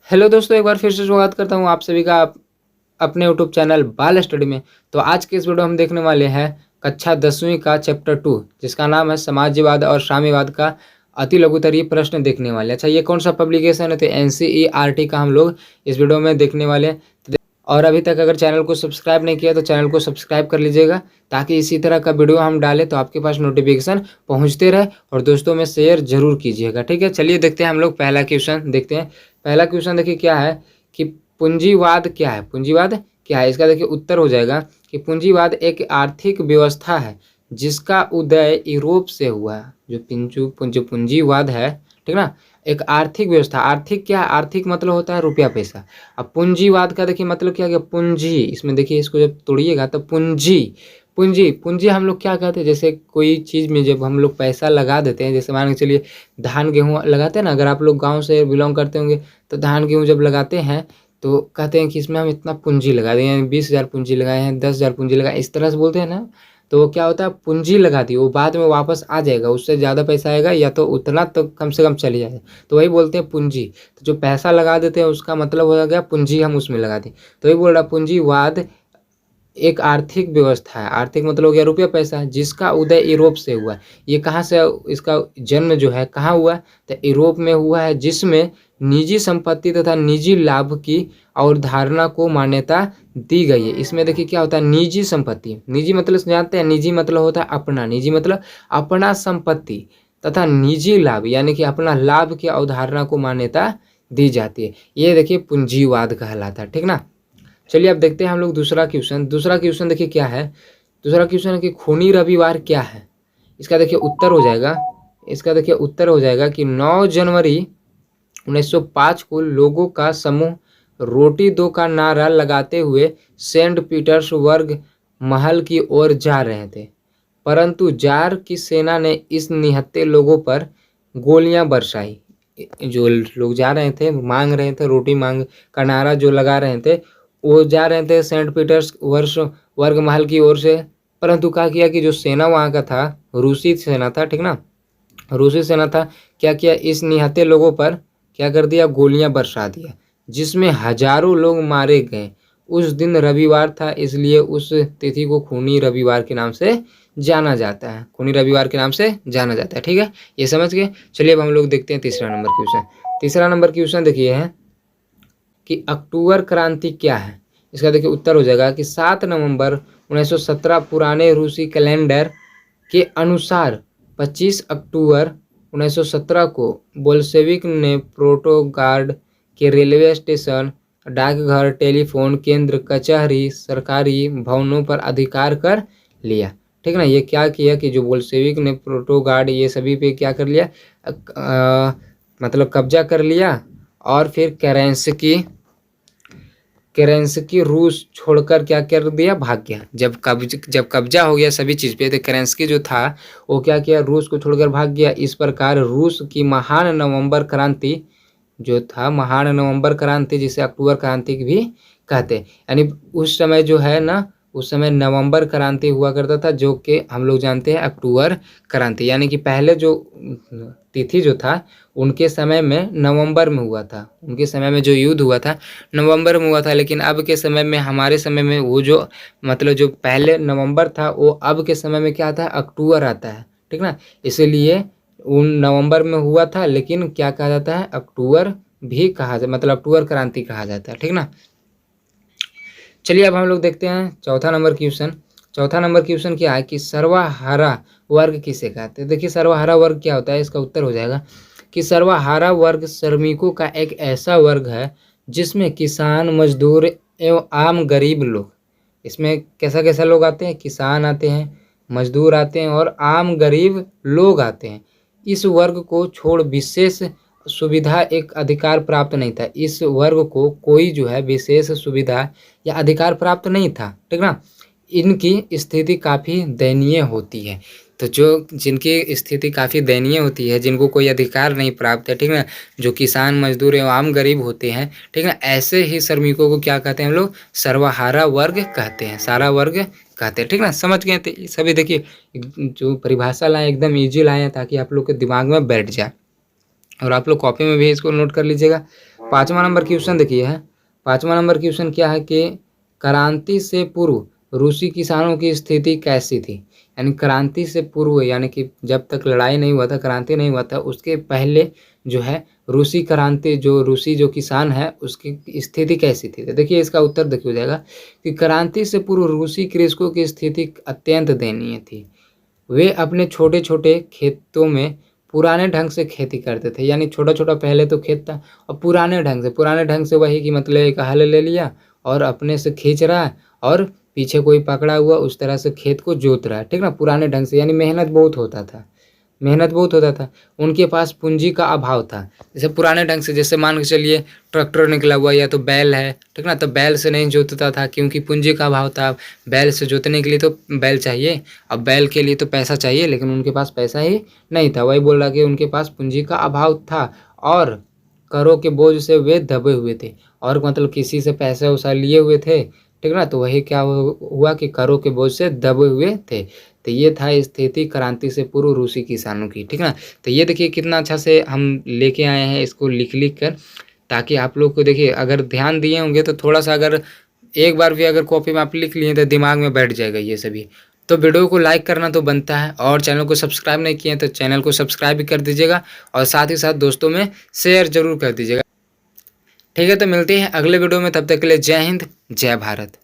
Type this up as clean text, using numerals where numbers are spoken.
Hello दोस्तों, एक बार फिर से स्वागत करता हूँ आप सभी का अपने यूट्यूब चैनल बाल स्टडी में। तो आज के इस वीडियो हम देखने वाले हैं कक्षा 10वीं का चैप्टर 2, जिसका नाम है समाजवाद और साम्यवाद का अति लघुत्तरीय प्रश्न देखने वाले। अच्छा, ये कौन सा पब्लिकेशन है? तो NCERT का हम लोग इस वीडियो में देखने वाले हैं। और अभी तक अगर चैनल को सब्सक्राइब नहीं किया तो चैनल को सब्सक्राइब कर लीजिएगा, ताकि इसी तरह का वीडियो हम डालें तो आपके पास नोटिफिकेशन पहुंचते रहे। और दोस्तों में शेयर जरूर कीजिएगा, ठीक है। चलिए देखते हैं हम लोग पहला क्वेश्चन देखते हैं। पहला क्वेश्चन देखिए क्या है कि पूंजीवाद क्या है। पूंजीवाद क्या है, इसका देखिए उत्तर हो जाएगा कि पूंजीवाद एक आर्थिक व्यवस्था है जिसका उदय यूरोप से हुआ है। जो पूंजीवाद है, ठीक ना, एक आर्थिक व्यवस्था। आर्थिक क्या है? आर्थिक मतलब होता है रुपया पैसा। अब पूंजीवाद का देखिए मतलब क्या है? पूंजी। इसमें देखिए, इसको जब तोड़िएगा तो पूंजी पूंजी पूंजी हम लोग क्या कहते हैं? जैसे कोई चीज़ में जब हम लोग पैसा लगा देते हैं, जैसे मान के चलिए धान गेहूँ लगाते हैं ना, अगर आप लोग गांव से बिलोंग करते होंगे तो धान गेहूँ जब लगाते हैं तो कहते हैं कि इसमें हम इतना पूंजी लगा दिए हैं, 20,000 पूंजी लगाए हैं, 10,000 पूंजी लगाए, इस तरह से बोलते हैं ना। तो वो क्या होता है? पूंजी लगा दी, वो बाद में वापस आ जाएगा, उससे ज़्यादा पैसा आएगा या तो उतना तो कम से कम चली जाएगा, तो वही बोलते हैं पूंजी। तो जो पैसा लगा देते हैं उसका मतलब हो गया पूंजी, हम उसमें लगा दी। तो वही बोल रहा पूंजीवाद एक आर्थिक व्यवस्था है। आर्थिक मतलब हो गया रुपया पैसा, जिसका उदय यूरोप से हुआ है। ये कहाँ से इसका जन्म जो है कहाँ हुआ? तो यूरोप में हुआ है, जिसमें निजी संपत्ति तथा निजी लाभ की अवधारणा को मान्यता दी गई है। इसमें देखिए क्या होता है? निजी संपत्ति। निजी मतलब जानते हैं? निजी मतलब होता है अपना। निजी मतलब अपना संपत्ति तथा निजी लाभ, यानी कि अपना लाभ की अवधारणा को मान्यता दी जाती है। ये देखिए पूंजीवाद कहलाता है, ठीक ना। चलिए अब देखते हैं हम लोग दूसरा क्वेश्चन। दूसरा क्वेश्चन देखिए क्या है। दूसरा क्वेश्चन है कि खूनी रविवार क्या है। इसका देखिए उत्तर हो जाएगा। इसका देखिए उत्तर हो जाएगा कि 9 जनवरी 1905 को लोगों का समूह रोटी दो का नारा लगाते हुए सेंट पीटर्सबर्ग महल की ओर जा रहे थे, परंतु जार की सेना ने इस निहत्थे लोगों पर गोलियां बरसाई। जो लोग जा रहे थे, मांग रहे थे, रोटी मांग का नारा जो लगा रहे थे, वो जा रहे थे सेंट पीटर्स वर्ग महल की ओर से। परंतु क्या किया कि जो सेना वहाँ का था, रूसी सेना था, ठीक ना, रूसी सेना था, क्या किया? इस निहत्थे लोगों पर क्या कर दिया? गोलियां बरसा दिया, जिसमें हजारों लोग मारे गए। उस दिन रविवार था, इसलिए उस तिथि को खूनी रविवार के नाम से जाना जाता है। खूनी रविवार के नाम से जाना जाता है, ठीक है, ये समझ गए। चलिए अब हम लोग देखते हैं तीसरा नंबर क्वेश्चन। तीसरा नंबर क्वेश्चन देखिए है कि अक्टूबर क्रांति क्या है। इसका देखिए उत्तर हो जाएगा कि 7 नवंबर 1917 पुराने रूसी कैलेंडर के अनुसार 25 अक्टूबर 1917 को बोल्शेविक ने प्रोटोगार्ड के रेलवे स्टेशन, डाकघर, टेलीफोन केंद्र, कचहरी, सरकारी भवनों पर अधिकार कर लिया, ठीक ना। ये क्या किया कि जो बोल्शेविक ने प्रोटोगार्ड ये सभी पे क्या कर लिया? मतलब कब्जा कर लिया। और फिर केरेंस्की रूस छोड़कर क्या कर दिया? भाग गया। जब कब्जा हो गया सभी चीज़ पे, तो केरेंस्की जो था वो क्या किया? रूस को छोड़कर भाग गया। इस प्रकार रूस की महान नवंबर क्रांति जो था, महान नवंबर क्रांति, जिसे अक्टूबर क्रांति भी कहते हैं, यानी उस समय जो है ना, उस समय नवंबर क्रांति हुआ करता था, जो कि हम लोग जानते हैं अक्टूबर क्रांति। यानी कि पहले जो तिथि जो था उनके समय में नवंबर में हुआ था, उनके समय में जो युद्ध हुआ था नवंबर में हुआ था, लेकिन अब के समय में, हमारे समय में, वो जो मतलब जो पहले नवंबर था वो अब के समय में क्या आता है? अक्टूबर आता है, ठीक ना। इसीलिए उन नवंबर में हुआ था, लेकिन क्या कहा जाता है? अक्टूबर भी कहा जाता, मतलब अक्टूबर क्रांति कहा जाता है, ठीक ना। चलिए अब हम लोग देखते हैं चौथा नंबर क्वेश्चन। चौथा नंबर क्वेश्चन क्या है कि सर्वहारा वर्ग किसे कहते हैं। देखिए सर्वहारा वर्ग क्या होता है, इसका उत्तर हो जाएगा कि सर्वहारा वर्ग श्रमिकों का एक ऐसा वर्ग है जिसमें किसान, मजदूर एवं आम गरीब लोग, इसमें कैसा कैसा लोग आते हैं? किसान आते हैं, मजदूर आते हैं और आम गरीब लोग आते हैं। इस वर्ग को छोड़ विशेष सुविधा एक अधिकार प्राप्त नहीं था। इस वर्ग को कोई जो है विशेष सुविधा या अधिकार प्राप्त नहीं था, ठीक ना। इनकी स्थिति काफ़ी दयनीय होती है। तो जो जिनकी स्थिति काफ़ी दयनीय होती है, जिनको कोई अधिकार नहीं प्राप्त है, ठीक ना, जो किसान, मजदूर एवं आम गरीब होते हैं, ठीक ना, ऐसे ही श्रमिकों को क्या कहते हैं हम लोग? सर्वहारा वर्ग कहते हैं, सारा वर्ग कहते हैं, ठीक ना। समझ गए? तो सभी देखिए जो परिभाषा लाए एकदम ईजी लाए हैं, ताकि आप लोग के दिमाग में बैठ जाए। और आप लोग कॉपी में भी इसको नोट कर लीजिएगा। 5वां नंबर क्वेश्चन देखिए है, 5वां नंबर क्वेश्चन क्या है कि क्रांति से पूर्व रूसी किसानों की स्थिति कैसी थी। यानी क्रांति से पूर्व यानी कि जब तक लड़ाई नहीं हुआ था, क्रांति नहीं हुआ था, उसके पहले जो है रूसी जो किसान है उसकी स्थिति कैसी थी। तो देखिए इसका उत्तर देखिए हो जाएगा कि क्रांति से पूर्व रूसी कृषकों की स्थिति अत्यंत दयनीय थी। वे अपने छोटे छोटे खेतों में पुराने ढंग से खेती करते थे। यानी छोटा छोटा पहले तो खेत था और पुराने ढंग से वही कि मतलब एक हल ले लिया और अपने से खींच रहा है और पीछे कोई पकड़ा हुआ उस तरह से खेत को जोत रहा है, ठीक ना, पुराने ढंग से। यानी मेहनत बहुत होता था। उनके पास पूंजी का अभाव था। जैसे पुराने ढंग से, जैसे मान के चलिए ट्रैक्टर निकला हुआ या तो बैल है, ठीक ना, तो बैल से नहीं जोतता था क्योंकि पूंजी का अभाव था। बैल से जोतने के लिए तो बैल चाहिए, अब बैल के लिए तो पैसा चाहिए, लेकिन उनके पास पैसा ही नहीं था। वही बोल रहा कि उनके पास पूंजी का अभाव था और करों के बोझ से वे दबे हुए थे, और मतलब किसी से पैसा वैसा लिए हुए थे, ठीक ना, तो वही क्या हुआ कि करों के बोझ से दबे हुए थे। तो ये था स्थिति क्रांति से पूर्व रूसी किसानों की, ठीक ना। तो ये देखिए कितना अच्छा से हम लेके आए हैं इसको लिख कर, ताकि आप लोग को देखिए अगर ध्यान दिए होंगे तो थोड़ा सा अगर एक बार भी अगर कॉपी में आप लिख लिए तो दिमाग में बैठ जाएगा ये सभी। तो वीडियो को लाइक करना तो बनता है, और चैनल को सब्सक्राइब नहीं किए तो चैनल को सब्सक्राइब भी कर दीजिएगा, और साथ ही साथ दोस्तों में शेयर जरूर कर दीजिएगा। ठीक है, तो मिलते हैं अगले वीडियो में, तब तक के लिए जय हिंद जय भारत।